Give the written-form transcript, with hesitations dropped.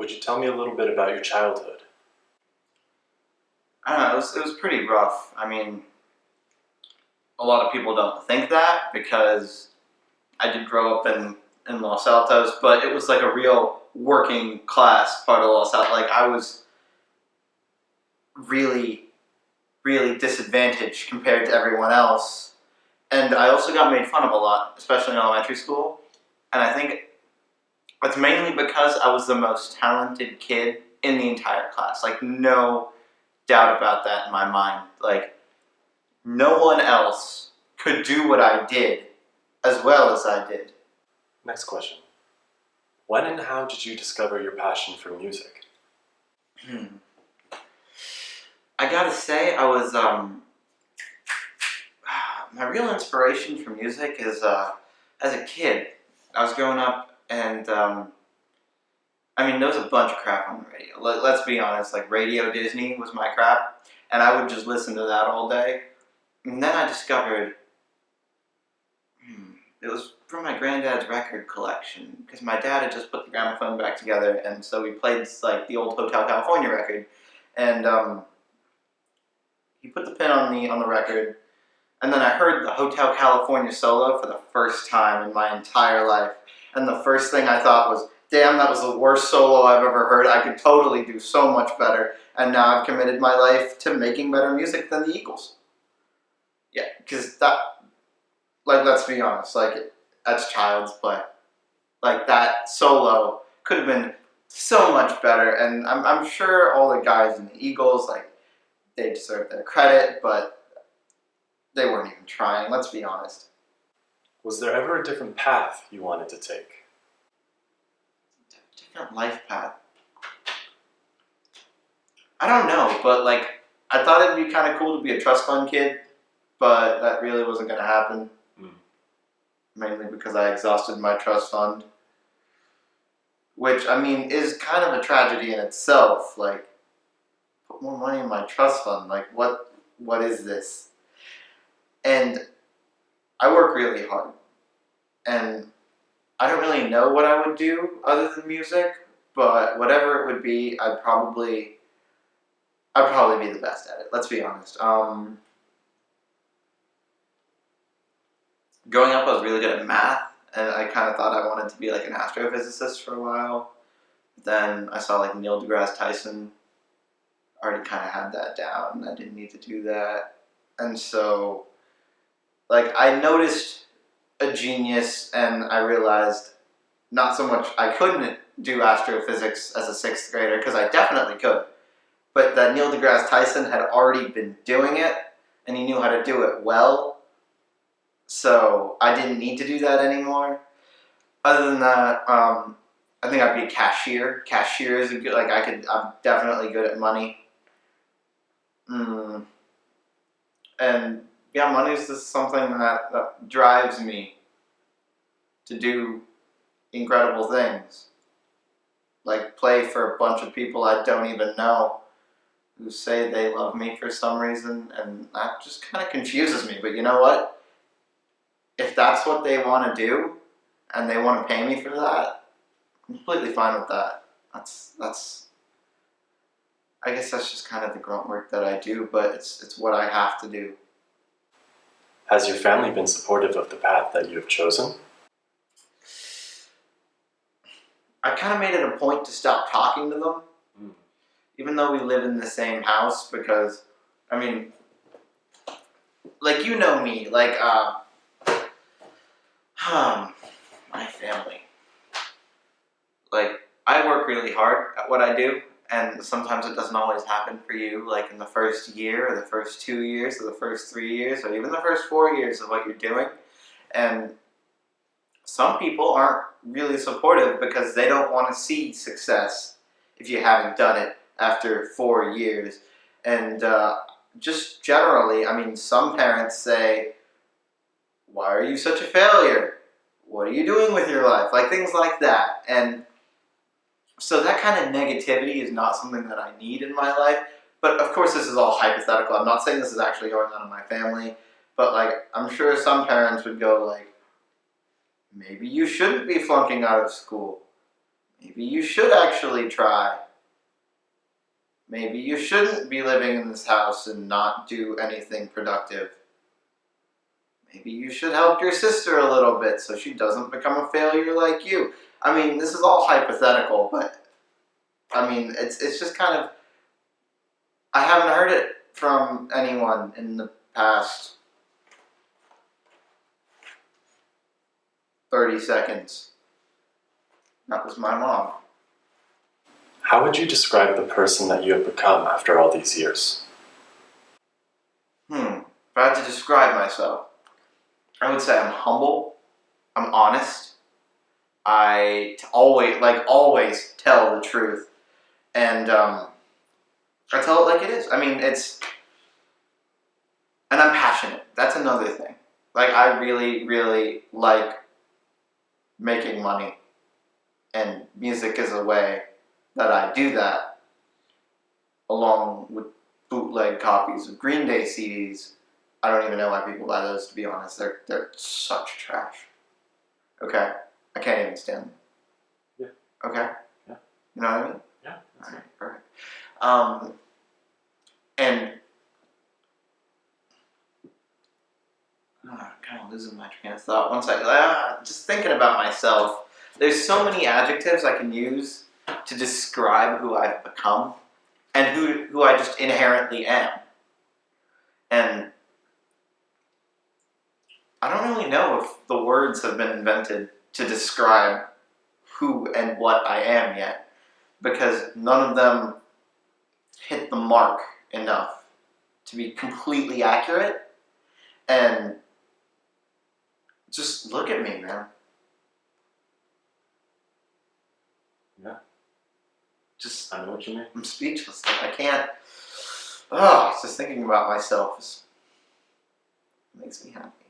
Would you tell me a little bit about your childhood? I don't know, it was pretty rough. I mean, a lot of people don't think that because I did grow up in Los Altos, but it was like a real working class part of Los Altos. Like, I was really, really disadvantaged compared to everyone else. And I also got made fun of a lot, especially in elementary school. And I think it's mainly because I was the most talented kid in the entire class. Like, no doubt about that in my mind. Like, no one else could do what I did as well as I did. Next question. When and how did you discover your passion for music? I gotta say, I was, my real inspiration for music is, as a kid, I was growing up and, I mean, there was a bunch of crap on the radio. Let's be honest, like Radio Disney was my crap, and I would just listen to that all day. And then I discovered, it was from my granddad's record collection, because my dad had just put the gramophone back together, and so we played like the old Hotel California record, and he put the pin on the record, and then I heard the Hotel California solo for the first time in my entire life, and the first thing I thought was, damn, that was the worst solo I've ever heard. I could totally do so much better, and now I've committed my life to making better music than the Eagles. Yeah, because that, like, let's be honest, like, that's child's play. Like, that solo could have been so much better, and I'm sure all the guys in the Eagles, like, they deserve their credit, but they weren't even trying, let's be honest. Was there ever a different path you wanted to take? Different life path. I don't know, but, like, I thought it'd be kind of cool to be a trust fund kid, but that really wasn't going to happen. Mainly because I exhausted my trust fund. Which, I mean, is kind of a tragedy in itself. Like, put more money in my trust fund. Like, what is this? And I work really hard. And I don't really know what I would do other than music, but whatever it would be, I'd probably be the best at it. Let's be honest. Growing up, I was really good at math, and I kind of thought I wanted to be like an astrophysicist for a while. Then I saw like Neil deGrasse Tyson. Already kind of had that down. I didn't need to do that. And so, like, I noticed a genius, and I realized not so much I couldn't do astrophysics as a 6th grader, because I definitely could, but that Neil deGrasse Tyson had already been doing it, and he knew how to do it well. So I didn't need to do that anymore. Other than that, I think I'd be a cashier. Cashier is a good, like, I'm definitely good at money. And yeah, money is just something that drives me to do incredible things. Like play for a bunch of people I don't even know who say they love me for some reason, and that just kind of confuses me. But you know what? If that's what they want to do, and they want to pay me for that, I'm completely fine with that. That's. I guess that's just kind of the grunt work that I do, but it's what I have to do. Has your family been supportive of the path that you have chosen? I kind of made it a point to stop talking to them, even though we live in the same house, because, I mean, like, you know me, like, my family. Like, I work really hard at what I do, and sometimes it doesn't always happen for you, like in the first year, or the first 2 years, or the first 3 years, or even the first 4 years of what you're doing. And some people aren't really supportive because they don't want to see success if you haven't done it after 4 years. And just generally, I mean, some parents say, why are you such a failure? What are you doing with your life? Like, things like that. And so that kind of negativity is not something that I need in my life. But of course, this is all hypothetical. I'm not saying this is actually going on in my family. But, like, I'm sure some parents would go, like, maybe you shouldn't be flunking out of school. Maybe you should actually try. Maybe you shouldn't be living in this house and not do anything productive. Maybe you should help your sister a little bit so she doesn't become a failure like you. I mean, this is all hypothetical, but I mean, it's just kind of, I haven't heard it from anyone in the past 30 seconds. That was my mom. How would you describe the person that you have become after all these years? If I had to describe myself, I would say I'm humble, I'm honest, always tell the truth, and I tell it like it is. I mean, and I'm passionate. That's another thing. Like, I really, really like making money, and music is a way that I do that, along with bootleg copies of Green Day CDs. I don't even know why people buy those, to be honest. They're such trash. Okay? I can't even stand them. Yeah. Okay? Yeah. You know what I mean? Yeah. Alright, perfect. And I'm kind of losing my train of thought. Just thinking about myself, there's so many adjectives I can use to describe who I've become and who I just inherently am. And I don't really know if the words have been invented to describe who and what I am yet, because none of them hit the mark enough to be completely accurate. And just look at me, man. Yeah. Just, I know what you mean. I'm speechless. I can't. Just thinking about myself makes me happy.